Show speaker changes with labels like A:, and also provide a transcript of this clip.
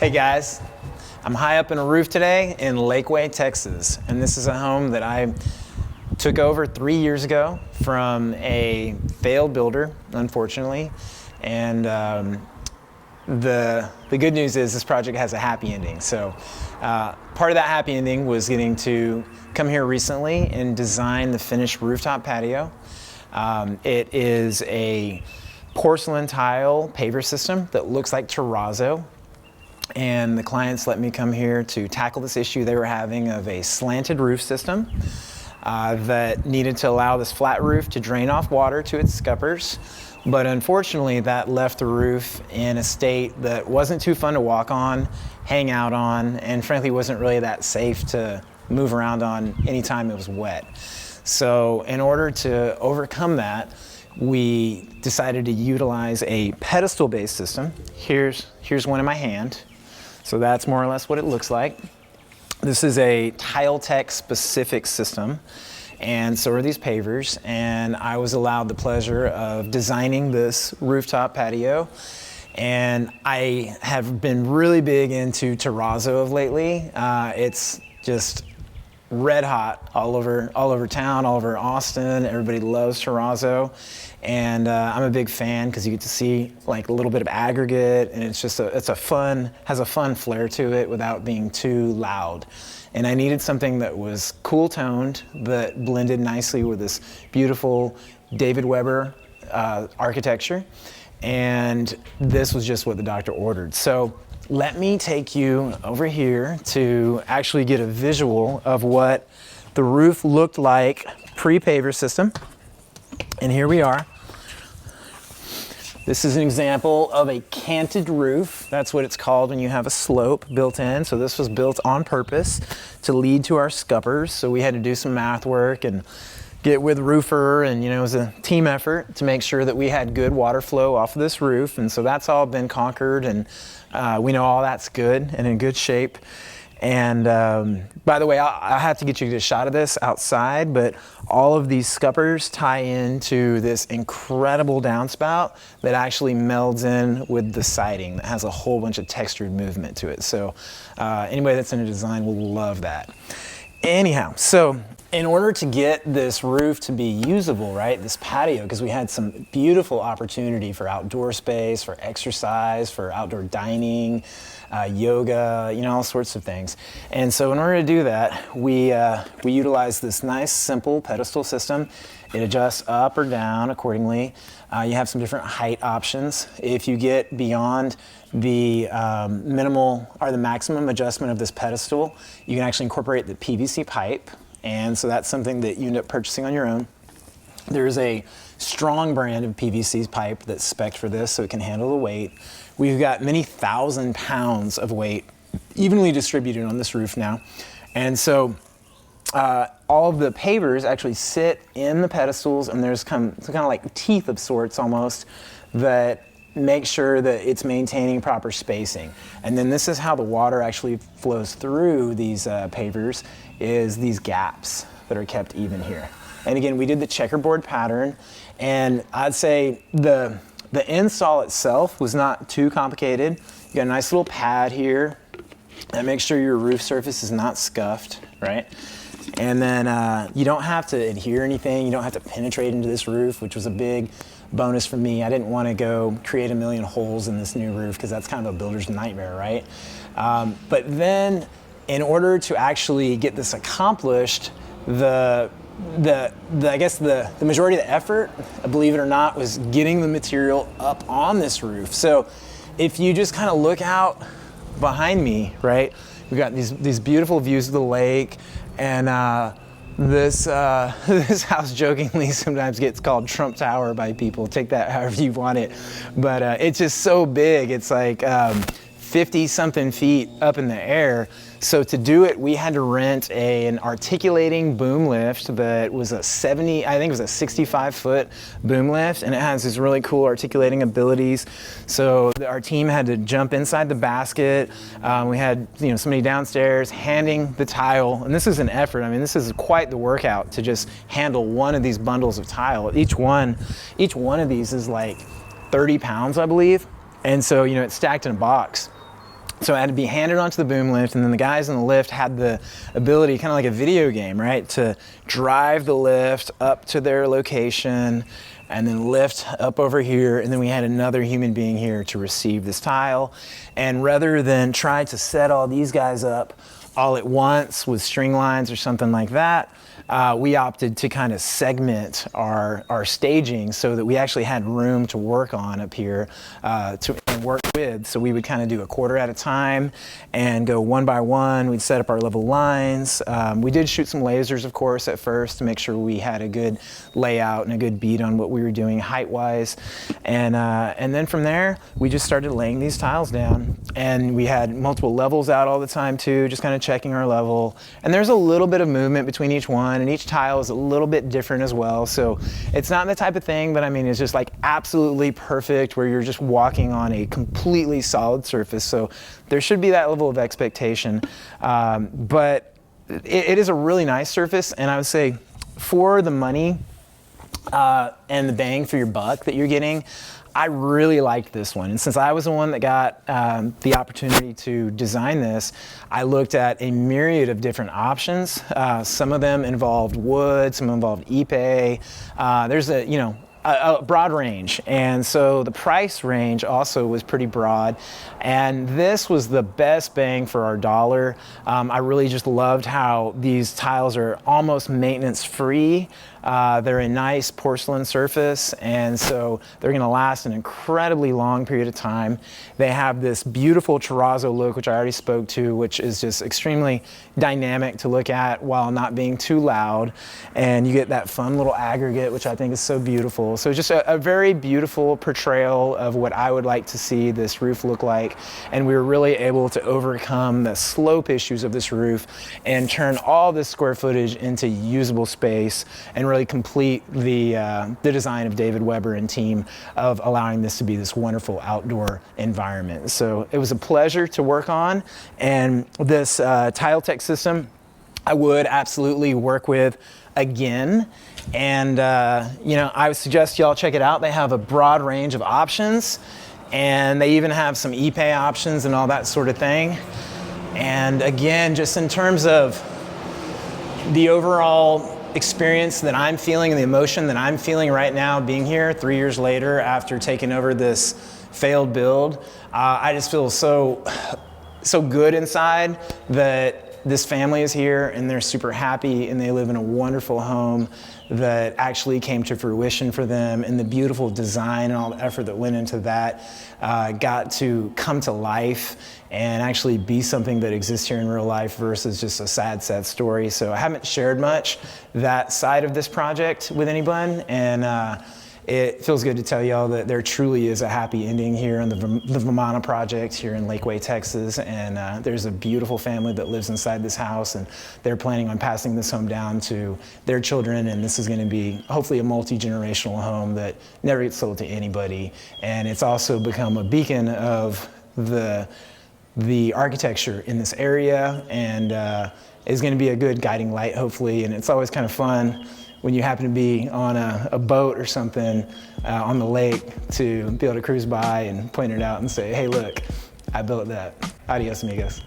A: Hey guys, I'm high up in a roof today in Lakeway, Texas, and this is a home that I took over 3 years ago from a failed builder, unfortunately. And the good news is this project has a happy ending. So part of that happy ending was getting to come here recently and design the finished rooftop patio. It is a porcelain tile paver system that looks like terrazzo. And the clients let me come here to tackle this issue they were having of a slanted roof system that needed to allow this flat roof to drain off water to its scuppers. But unfortunately, that left the roof in a state that wasn't too fun to walk on, hang out on, and frankly wasn't really that safe to move around on anytime it was wet. So in order to overcome that, we decided to utilize a pedestal-based system. Here's one in my hand. So that's more or less what it looks like. This is a TileTech specific system, and so are these pavers, and I was allowed the pleasure of designing this rooftop patio. And I have been really big into terrazzo of lately. It's just red hot all over town, all over Austin. Everybody loves terrazzo. And I'm a big fan because you get to see like a little bit of aggregate, and it's just has a fun flair to it without being too loud. And I needed something that was cool toned, that blended nicely with this beautiful David Weber architecture. And this was just what the doctor ordered. So let me take you over here to actually get a visual of what the roof looked like pre-paver system. And here we are. This is an example of a canted roof. That's what it's called when you have a slope built in. So this was built on purpose to lead to our scuppers. So we had to do some math work and get with roofer, and it was a team effort to make sure that we had good water flow off of this roof. And so that's all been conquered, and we know all that's good and in good shape. And by the way, I'll have to get you a shot of this outside, but all of these scuppers tie into this incredible downspout that actually melds in with the siding that has a whole bunch of textured movement to it. So anybody that's into design will love that. Anyhow, so in order to get this roof to be usable, right, this patio, because we had some beautiful opportunity for outdoor space, for exercise, for outdoor dining, yoga, all sorts of things. And so in order to do that, we utilize this nice, simple pedestal system. It adjusts up or down accordingly. You have some different height options. If you get beyond the minimal or the maximum adjustment of this pedestal, you can actually incorporate the PVC pipe. And so that's something that you end up purchasing on your own. There's a strong brand of PVC pipe that's spec'd for this, so it can handle the weight. We've got many thousand pounds of weight evenly distributed on this roof now. And so all of the pavers actually sit in the pedestals, and there's kind of like teeth of sorts almost that make sure that it's maintaining proper spacing. And then this is how the water actually flows through these pavers, is these gaps that are kept even here. And again, we did the checkerboard pattern, and I'd say the install itself was not too complicated. You got a nice little pad here that makes sure your roof surface is not scuffed, right? And then you don't have to adhere anything. You don't have to penetrate into this roof, which was a big bonus for me. I didn't want to go create a million holes in this new roof because that's kind of a builder's nightmare, right? But then in order to actually get this accomplished, I guess the majority of the effort, believe it or not, was getting the material up on this roof. So if you just kind of look out behind me, right, we've got these beautiful views of the lake, and this house jokingly sometimes gets called Trump Tower by people. Take that however you want it. But it's just so big. It's like 50-something feet up in the air. So to do it, we had to rent an articulating boom lift that was a 65-foot boom lift, and it has these really cool articulating abilities. So our team had to jump inside the basket. We had somebody downstairs handing the tile, and this is an effort. I mean, this is quite the workout to just handle one of these bundles of tile. Each one of these is like 30 pounds, I believe. And so, it's stacked in a box. So it had to be handed onto the boom lift, and then the guys in the lift had the ability, kind of like a video game, right, to drive the lift up to their location and then lift up over here, and then we had another human being here to receive this tile. And rather than try to set all these guys up all at once with string lines or something like that, we opted to kind of segment our staging so that we actually had room to work on up here and work with. So we would kind of do a quarter at a time and go one by one. We'd set up our level lines. We did shoot some lasers, of course, at first to make sure we had a good layout and a good beat on what we were doing height-wise. And then from there, we just started laying these tiles down. And we had multiple levels out all the time too, just kind of checking our level. And there's a little bit of movement between each one, and each tile is a little bit different as well. So it's not the type of thing that, I mean, it's just like absolutely perfect where you're just walking on a completely solid surface. So there should be that level of expectation. But it is a really nice surface, and I would say for the money and the bang for your buck that you're getting, I really liked this one. And since I was the one that got the opportunity to design this, I looked at a myriad of different options. Some of them involved wood, some involved Ipe. There's a broad range, and so the price range also was pretty broad, and this was the best bang for our dollar. I really just loved how these tiles are almost maintenance free. They're a nice porcelain surface, and so they're gonna last an incredibly long period of time. They have this beautiful terrazzo look, which I already spoke to, which is just extremely dynamic to look at while not being too loud. And you get that fun little aggregate, which I think is so beautiful. So just a very beautiful portrayal of what I would like to see this roof look like. And we were really able to overcome the slope issues of this roof and turn all this square footage into usable space and really complete the design of David Weber and team of allowing this to be this wonderful outdoor environment. So it was a pleasure to work on, and this tile tech system I would absolutely work with again. And I would suggest y'all check it out. They have a broad range of options, and they even have some Ipe options and all that sort of thing. And again, just in terms of the overall experience that I'm feeling and the emotion that I'm feeling right now being here 3 years later after taking over this failed build, I just feel so good inside that this family is here and they're super happy and they live in a wonderful home that actually came to fruition for them, and the beautiful design and all the effort that went into that got to come to life and actually be something that exists here in real life versus just a sad story. So I haven't shared much that side of this project with anyone, and it feels good to tell y'all that there truly is a happy ending here in the Vimana project here in Lakeway, Texas. And there's a beautiful family that lives inside this house, and they're planning on passing this home down to their children. And this is going to be hopefully a multi-generational home that never gets sold to anybody. And it's also become a beacon of the architecture in this area, and is going to be a good guiding light, hopefully. And it's always kind of fun when you happen to be on a boat or something on the lake to be able to cruise by and point it out and say, hey, look, I built that. Adios, amigos.